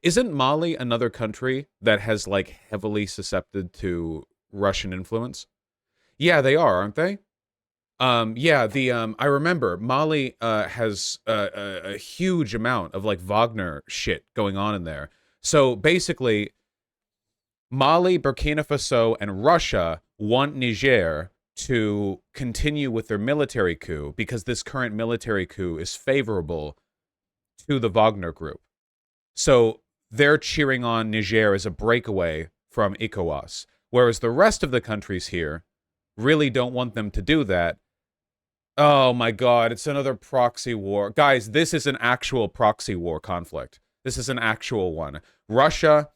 Isn't Mali another country that has like heavily susceptible to Russian influence? Yeah, they are, aren't they? Yeah, I remember Mali has a huge amount of like Wagner shit going on in there. So basically, Mali, Burkina Faso, and Russia want Niger to continue with their military coup because this current military coup is favorable to the Wagner group. So they're cheering on Niger as a breakaway from ECOWAS, whereas the rest of the countries here really don't want them to do that. Oh my god, it's another proxy war. Guys, this is an actual proxy war conflict. This is an actual one. Russia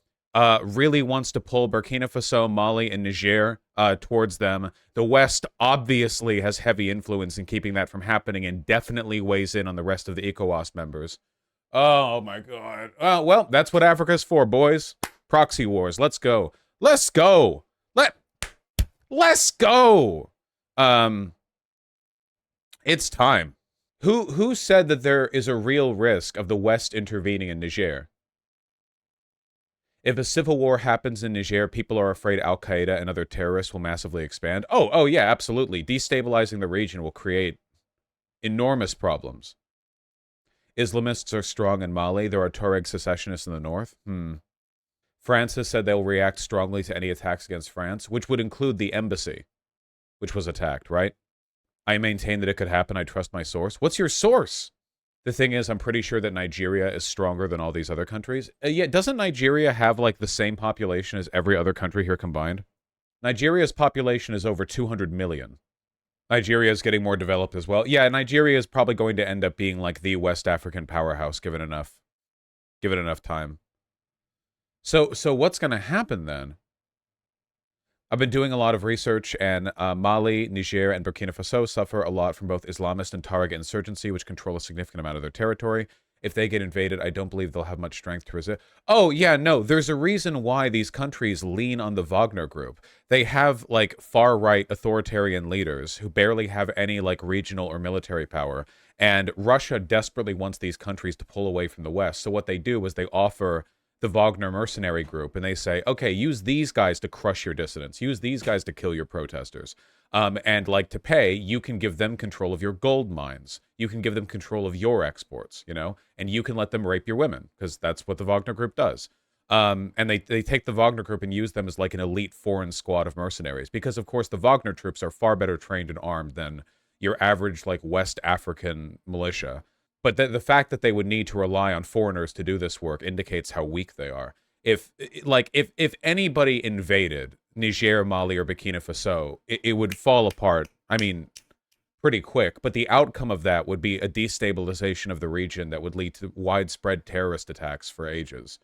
really wants to pull Burkina Faso, Mali, and Niger towards them. The West obviously has heavy influence in keeping that from happening and definitely weighs in on the rest of the ECOWAS members. Oh my god. Well, that's what Africa's for, boys. Proxy wars. Let's go. Let's go. Let's go. It's time. Who said that there is a real risk of the West intervening in Niger? If a civil war happens in Niger, people are afraid Al-Qaeda and other terrorists will massively expand. Oh yeah, absolutely. Destabilizing the region will create enormous problems. Islamists are strong in Mali. There are Tuareg secessionists in the north. France has said they'll react strongly to any attacks against France, which would include the embassy, which was attacked, right? I maintain that it could happen. I trust my source. What's your source? The thing is, I'm pretty sure that Nigeria is stronger than all these other countries. Yeah, doesn't Nigeria have, like, the same population as every other country here combined? Nigeria's population is over 200 million. Nigeria is getting more developed as well. Yeah, Nigeria is probably going to end up being, like, the West African powerhouse, given enough time. So what's going to happen, then? I've been doing a lot of research, and Mali, Niger, and Burkina Faso suffer a lot from both Islamist and Tuareg insurgency, which control a significant amount of their territory. If they get invaded, I don't believe they'll have much strength to resist. Oh, yeah, no, there's a reason why these countries lean on the Wagner group. They have, like, far-right authoritarian leaders who barely have any, like, regional or military power, and Russia desperately wants these countries to pull away from the West. So what they do is they offer the Wagner mercenary group, and they say, okay, use these guys to crush your dissidents. Use these guys to kill your protesters. And, like, to pay, you can give them control of your gold mines. You can give them control of your exports, you know? And you can let them rape your women, because that's what the Wagner group does. And they take the Wagner group and use them as, like, an elite foreign squad of mercenaries. Because, of course, the Wagner troops are far better trained and armed than your average, like, West African militia. But the fact that they would need to rely on foreigners to do this work indicates how weak they are. If anybody invaded Niger, Mali, or Burkina Faso, it would fall apart, I mean, pretty quick. But the outcome of that would be a destabilization of the region that would lead to widespread terrorist attacks for ages.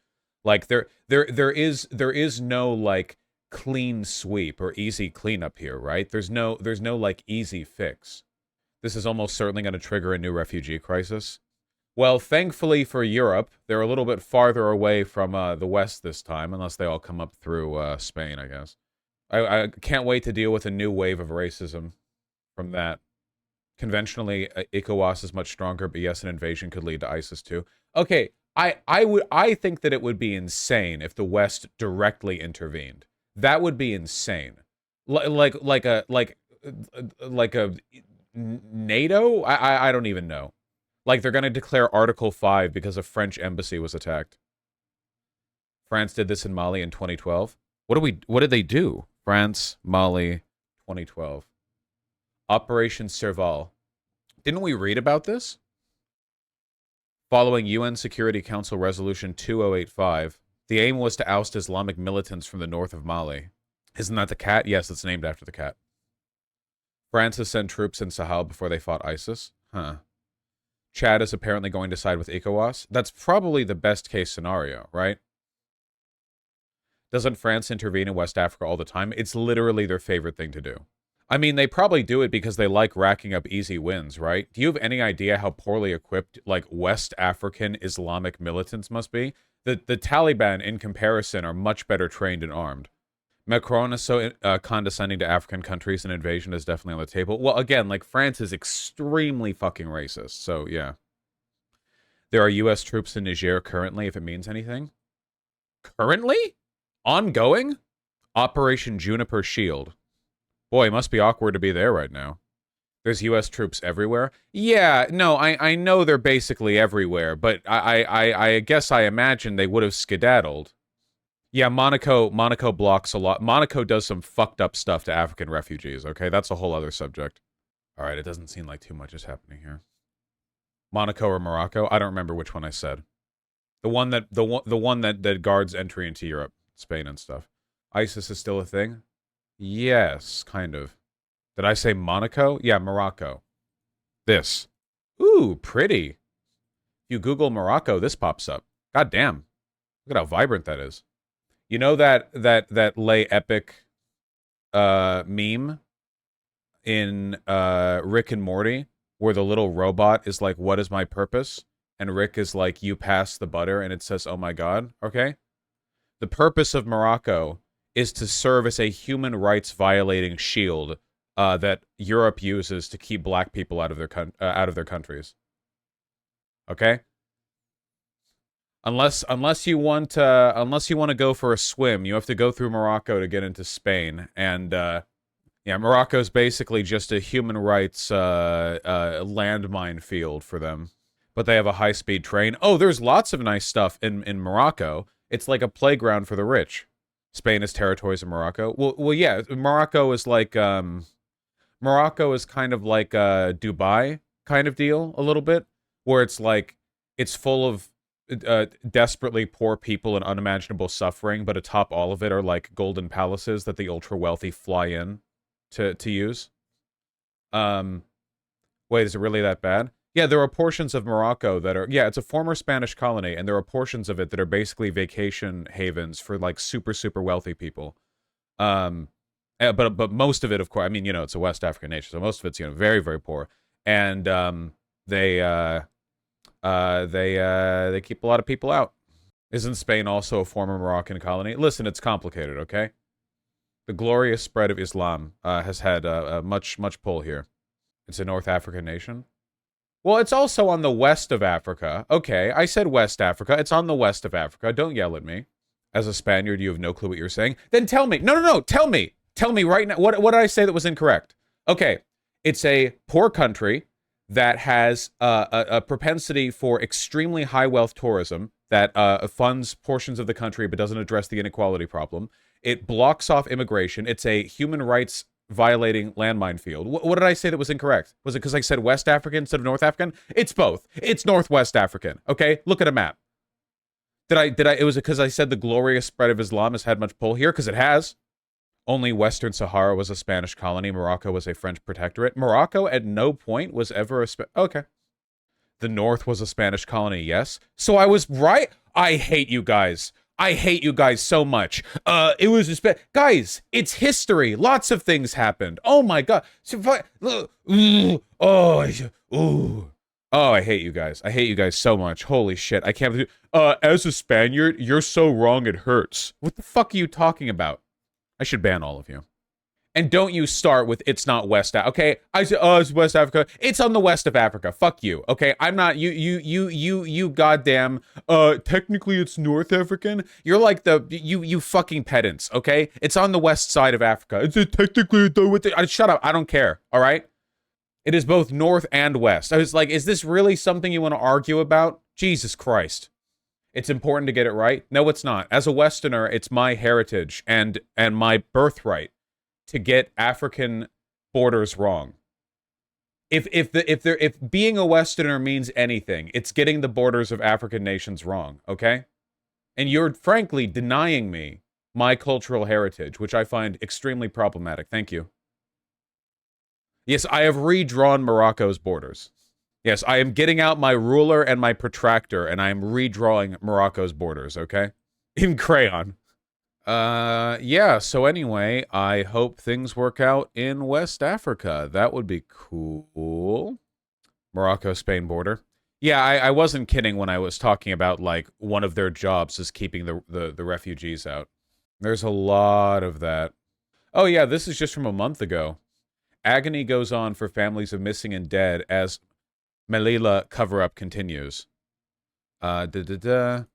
Like, there is no, like, clean sweep or easy cleanup here, right? There's no like, easy fix. This is almost certainly going to trigger a new refugee crisis. Well, thankfully for Europe, they're a little bit farther away from the West this time, unless they all come up through Spain, I guess. I can't wait to deal with a new wave of racism from that. Conventionally, ECOWAS is much stronger, but yes, an invasion could lead to ISIS too. Okay, I think that it would be insane if the West directly intervened. That would be insane. Like a NATO? I don't even know. Like, they're going to declare Article 5 because a French embassy was attacked. France did this in Mali in 2012. What did they do? France, Mali, 2012. Operation Serval. Didn't we read about this? Following UN Security Council Resolution 2085, the aim was to oust Islamic militants from the north of Mali. Isn't that the cat? Yes, it's named after the cat. France has sent troops in Sahel before they fought ISIS. Huh. Chad is apparently going to side with ECOWAS. That's probably the best case scenario, right? Doesn't France intervene in West Africa all the time? It's literally their favorite thing to do. I mean, they probably do it because they like racking up easy wins, right? Do you have any idea how poorly equipped, like, West African Islamic militants must be? The Taliban, in comparison, are much better trained and armed. Macron is so condescending to African countries, and invasion is definitely on the table. Well, again, like, France is extremely fucking racist, so yeah. There are U.S. troops in Niger currently, if it means anything. Currently? Ongoing? Operation Juniper Shield. Boy, it must be awkward to be there right now. There's U.S. troops everywhere? Yeah, no, I know they're basically everywhere, but I guess I imagine they would have skedaddled. Yeah, Monaco blocks a lot. Monaco does some fucked up stuff to African refugees, okay? That's a whole other subject. All right, it doesn't seem like too much is happening here. Monaco or Morocco? I don't remember which one I said. The one that guards entry into Europe, Spain and stuff. ISIS is still a thing? Yes, kind of. Did I say Monaco? Yeah, Morocco. This. Ooh, pretty. If you Google Morocco, this pops up. God damn. Look at how vibrant that is. You know that Lay Epic meme in Rick and Morty, where the little robot is like, what is my purpose? And Rick is like, you pass the butter, and it says, oh my god, okay? The purpose of Morocco is to serve as a human rights violating shield that Europe uses to keep black people out of their countries. Okay? Unless you want to go for a swim, you have to go through Morocco to get into Spain, and yeah, Morocco's basically just a human rights landmine field for them. But they have a high-speed train. Oh, there's lots of nice stuff in Morocco. It's like a playground for the rich. Spain is territories of Morocco. Well, yeah, Morocco is like Morocco is kind of like a Dubai kind of deal, a little bit, where it's like it's full of desperately poor people and unimaginable suffering, but atop all of it are like golden palaces that the ultra wealthy fly in to use. Wait, is it really that bad? Yeah, there are portions of Morocco that are, yeah, it's a former Spanish colony, and there are portions of it that are basically vacation havens for like super, super wealthy people. But most of it, of course, I mean, you know, it's a West African nation, so most of it's, you know, very, very poor. And they keep a lot of people out. Isn't Spain also a former Moroccan colony? Listen, it's complicated, okay? The glorious spread of Islam has had much pull here. It's a North African nation. Well, it's also on the west of Africa. Okay, I said West Africa. It's on the west of Africa. Don't yell at me. As a Spaniard, you have no clue what you're saying. Then tell me. No. Tell me. Tell me right now. What did I say that was incorrect? Okay, it's a poor country that has a propensity for extremely high wealth tourism that funds portions of the country but doesn't address the inequality problem. It blocks off immigration. It's a human rights violating landmine field. What did I say that was incorrect? Was it because I said West African instead of North African? It's both. It's Northwest African. Okay, look at a map. It was because I said the glorious spread of Islam has had much pull here? Because it has. Only Western Sahara was a Spanish colony. Morocco was a French protectorate. Morocco at no point was ever a okay. The North was a Spanish colony, yes. So I was right. I hate you guys. I hate you guys so much. It was guys, it's history. Lots of things happened. Oh my god. I hate you guys. I hate you guys so much. Holy shit. I can't believe as a Spaniard, you're so wrong it hurts. What the fuck are you talking about? I should ban all of you. And don't you start with, it's not West Africa. Okay, I said, oh, it's West Africa. It's on the west of Africa. Fuck you. Okay, I'm not, you goddamn, technically it's North African. You're like you fucking pedants, okay? It's on the west side of Africa. It's technically, shut up, I don't care, all right? It is both North and West. I was like, is this really something you want to argue about? Jesus Christ. It's important to get it right? No, it's not. As a Westerner, it's my heritage and my birthright to get African borders wrong. If being a Westerner means anything, it's getting the borders of African nations wrong, okay? And you're frankly denying me my cultural heritage, which I find extremely problematic. Thank you. Yes, I have redrawn Morocco's borders. Yes, I am getting out my ruler and my protractor, and I am redrawing Morocco's borders, okay? In crayon. Yeah, so anyway, I hope things work out in West Africa. That would be cool. Morocco-Spain border. Yeah, I wasn't kidding when I was talking about, like, one of their jobs is keeping the refugees out. There's a lot of that. Oh yeah, this is just from a month ago. Agony goes on for families of missing and dead as Melilla cover-up continues. Apparent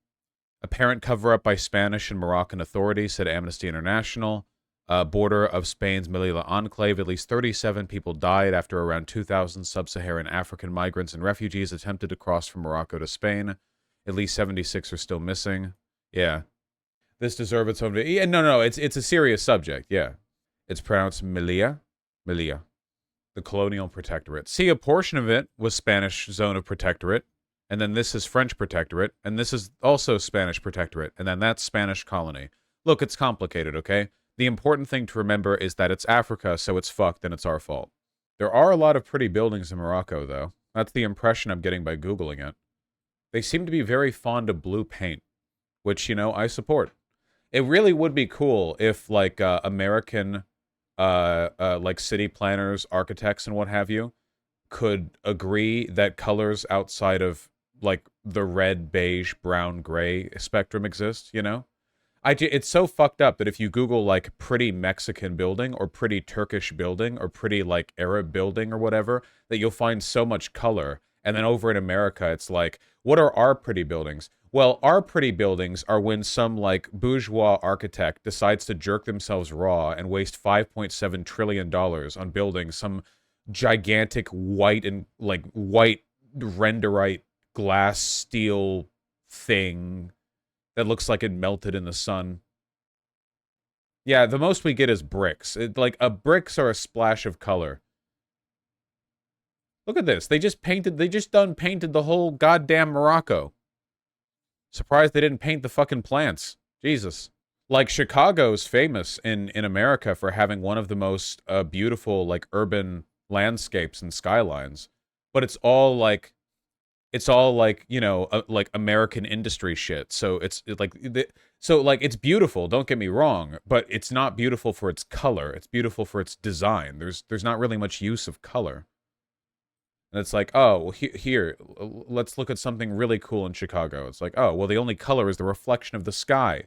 cover-up by Spanish and Moroccan authorities, said Amnesty International. Border of Spain's Melilla enclave, at least 37 people died after around 2,000 sub-Saharan African migrants and refugees attempted to cross from Morocco to Spain. At least 76 are still missing. Yeah. This deserves its own... Yeah, no, it's a serious subject, yeah. It's pronounced Melilla. Melilla. The colonial protectorate. See, a portion of it was Spanish zone of protectorate, and then this is French protectorate, and this is also Spanish protectorate, and then that's Spanish colony. Look, it's complicated, okay? The important thing to remember is that it's Africa, so it's fucked, and it's our fault. There are a lot of pretty buildings in Morocco, though. That's the impression I'm getting by Googling it. They seem to be very fond of blue paint, which, you know, I support. It really would be cool if, like, American... like city planners, architects, and what have you, could agree that colors outside of, like, the red, beige, brown, gray spectrum exist, you know? It's so fucked up that if you Google, like, pretty Mexican building, or pretty Turkish building, or pretty, like, Arab building, or whatever, that you'll find so much color. And then over in America, it's like, what are our pretty buildings? Well, our pretty buildings are when some, like, bourgeois architect decides to jerk themselves raw and waste $5.7 trillion on building some gigantic white and, like, white renderite glass steel thing that looks like it melted in the sun. Yeah, the most we get is bricks. Bricks are a splash of color. Look at this. They just painted the whole goddamn Morocco. Surprised they didn't paint the fucking plants. Jesus. Like, Chicago's famous in America for having one of the most beautiful, like, urban landscapes and skylines. But it's all, like, you know, like, American industry shit. So it's beautiful, don't get me wrong, but it's not beautiful for its color. It's beautiful for its design. There's not really much use of color. And it's like, oh, well, here, let's look at something really cool in Chicago. It's like, oh, well, the only color is the reflection of the sky.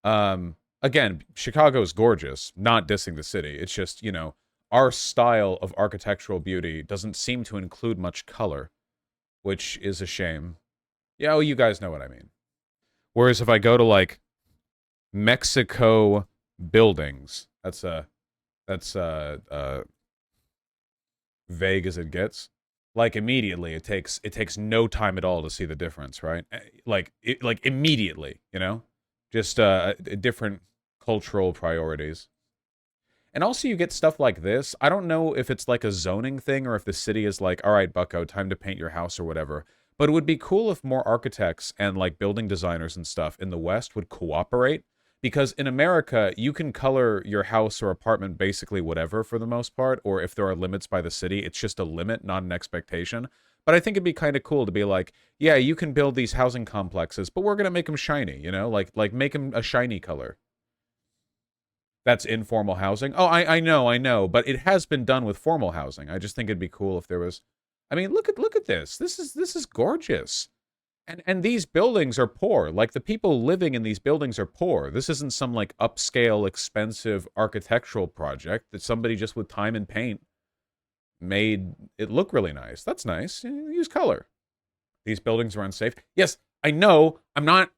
Again, Chicago is gorgeous, not dissing the city. It's just, you know, our style of architectural beauty doesn't seem to include much color, which is a shame. Yeah, well, you guys know what I mean. Whereas if I go to, like, Mexico buildings, that's vague as it gets. Like, immediately, it takes no time at all to see the difference, right? Like immediately, you know? Just different cultural priorities. And also you get stuff like this. I don't know if it's like a zoning thing or if the city is like, all right, bucko, time to paint your house or whatever. But it would be cool if more architects and, like, building designers and stuff in the West would cooperate. Because in America, you can color your house or apartment basically whatever for the most part, or if there are limits by the city, it's just a limit, not an expectation. But I think it'd be kind of cool to be like, yeah, you can build these housing complexes, but we're going to make them shiny, you know? Like make them a shiny color. That's informal housing. Oh, I know, but it has been done with formal housing. I just think it'd be cool if there was... I mean, look at this. This is gorgeous. And these buildings are poor. Like, the people living in these buildings are poor. This isn't some, like, upscale, expensive architectural project that somebody just with time and paint made it look really nice. That's nice. Use color. These buildings are unsafe. Yes, I know. I'm not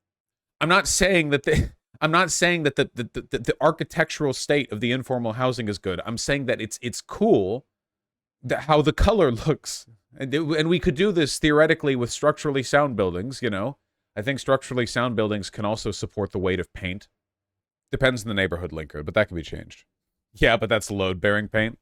saying that the architectural state of the informal housing is good. I'm saying that it's cool how the color looks. And we could do this theoretically with structurally sound buildings, you know? I think structurally sound buildings can also support the weight of paint. Depends on the neighborhood linker, but that can be changed. Yeah, but that's load-bearing paint.